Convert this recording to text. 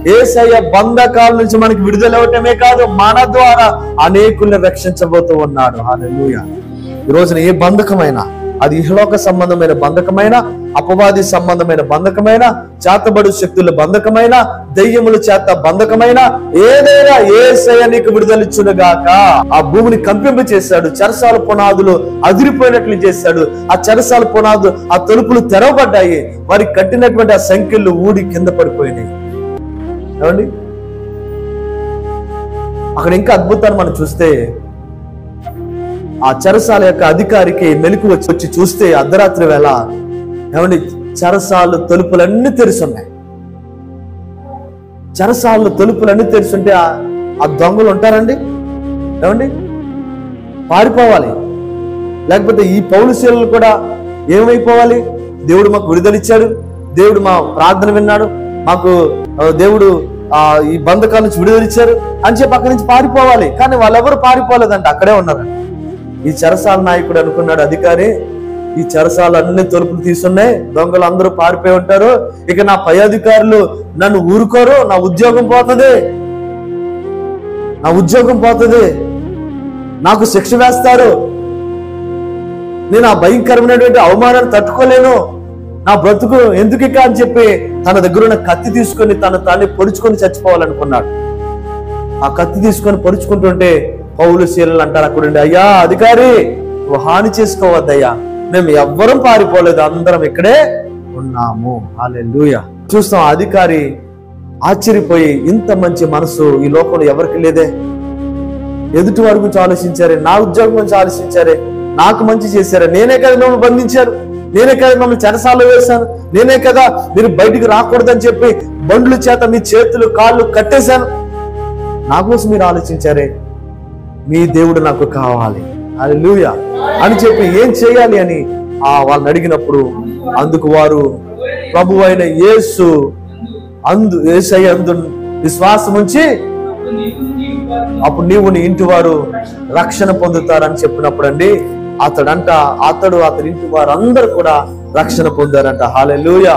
యేసయ్య బంధకాల నుంచి మనకి విడుదల అవటమే కాదు, మన ద్వారా అనేకుల్ని రక్షించబోతూ ఉన్నాడు. హల్లెలూయా. ఈ రోజున ఏ బంధకమైనా, అది ఇహలోక సంబంధమైన బంధకమైన, అపవాది సంబంధమైన బంధకమైన, చేతబడు శక్తుల బంధకమైన, దెయ్యముల చేత బంధకమైన, ఏదైనా యేసయ్య నీకు విడుదలిచ్చునుగాక. ఆ భూమిని కంపింప చేశాడు, చెరసాల పునాదులు అదిరిపోయినట్లు చేశాడు. ఆ చెరసాల పునాదులు, ఆ తలుపులు తెరవబడ్డాయి. వారి కట్టినటువంటి ఆ సంఖ్యలు ఊడి కింద పడిపోయినాయి. ఏమండి, అక్కడ ఇంకా అద్భుతాన్ని మనం చూస్తే, ఆ చెరసాల యొక్క అధికారికి మెలకు వచ్చి చూస్తే అర్ధరాత్రి వేళ, ఏమండి, చెరసాలు తలుపులన్నీ తెరిచున్నాయి. చెరసాలు తలుపులన్నీ తెరిచుంటే ఆ దొంగలు ఉంటారండి? ఏమండి, పారిపోవాలి. లేకపోతే ఈ పౌలుశీలలు కూడా ఏమైపోవాలి? దేవుడు మాకు విడుదలిచ్చాడు, దేవుడు మా ప్రార్థన విన్నాడు, మాకు దేవుడు ఈ బంధకాల నుంచి విడుదలిచ్చారు అని చెప్పి అక్కడి నుంచి పారిపోవాలి. కానీ వాళ్ళెవరు పారిపోలేదంట, అక్కడే ఉన్నారంట. ఈ చెరసాల నాయకుడు అనుకున్నాడు, అధికారి, ఈ చెరసాలు అన్ని తలుపులు తీసున్నాయి, దొంగలు అందరూ పారిపోయి ఉంటారు, ఇక నా పై అధికారులు నన్ను ఊరుకోరు, నా ఉద్యోగం పోతుంది, నా ఉద్యోగం పోతుంది, నాకు శిక్ష వేస్తారు, నేను ఆ భయంకరమైనటువంటి అవమానాన్ని తట్టుకోలేను, నా బ్రతుకు ఎందుకు ఇక అని చెప్పి తన దగ్గర ఉన్న కత్తి తీసుకొని తాన్ని పొడుచుకొని చచ్చిపోవాలనుకున్నాడు. ఆ కత్తి తీసుకొని పొడుచుకుంటుంటే పౌలుశీలలు అంటారు అక్కడుండి, అయ్యా అధికారి, నువ్వు హాని చేసుకోవద్దయ్యా, మేము ఎవ్వరం పారిపోలేదు, అందరం ఇక్కడే ఉన్నాము. హల్లెలూయా. చూస్తాం, అధికారి ఆశ్చర్యపోయి, ఇంత మంచి మనసు ఈ లోకంలో ఎవరికి లేదే, ఎదుటి వారి గురించి ఆలోచించారే, నా ఉద్యోగం గురించి ఆలోచించారే, నాకు మంచి చేశారే, నేనే కదా మిమ్మల్ని బంధించారు, నేనే కదా మిమ్మల్ని చెరసాలలో వేశాను, నేనే కదా మీరు బయటికి రాకూడదని చెప్పి బండ్ల చేత మీ చేతులు కాళ్ళు కట్టేశాను, నా కోసం మీరు ఆలోచించారే, మీ దేవుడు నాకు కావాలి, హల్లెలూయా అని చెప్పి ఏం చేయాలి అని వాళ్ళని అడిగినప్పుడు, అందుకు వారు ప్రభువైన యేసయ్య అందు విశ్వాసం ఉంచి అప్పుడు నీవు నీ ఇంటి వారు రక్షణ పొందుతారని చెప్పినప్పుడు అండి, అతడు అతని ఇంటి వారు అందరూ కూడా రక్షణ పొందారంట. హల్లెలూయా.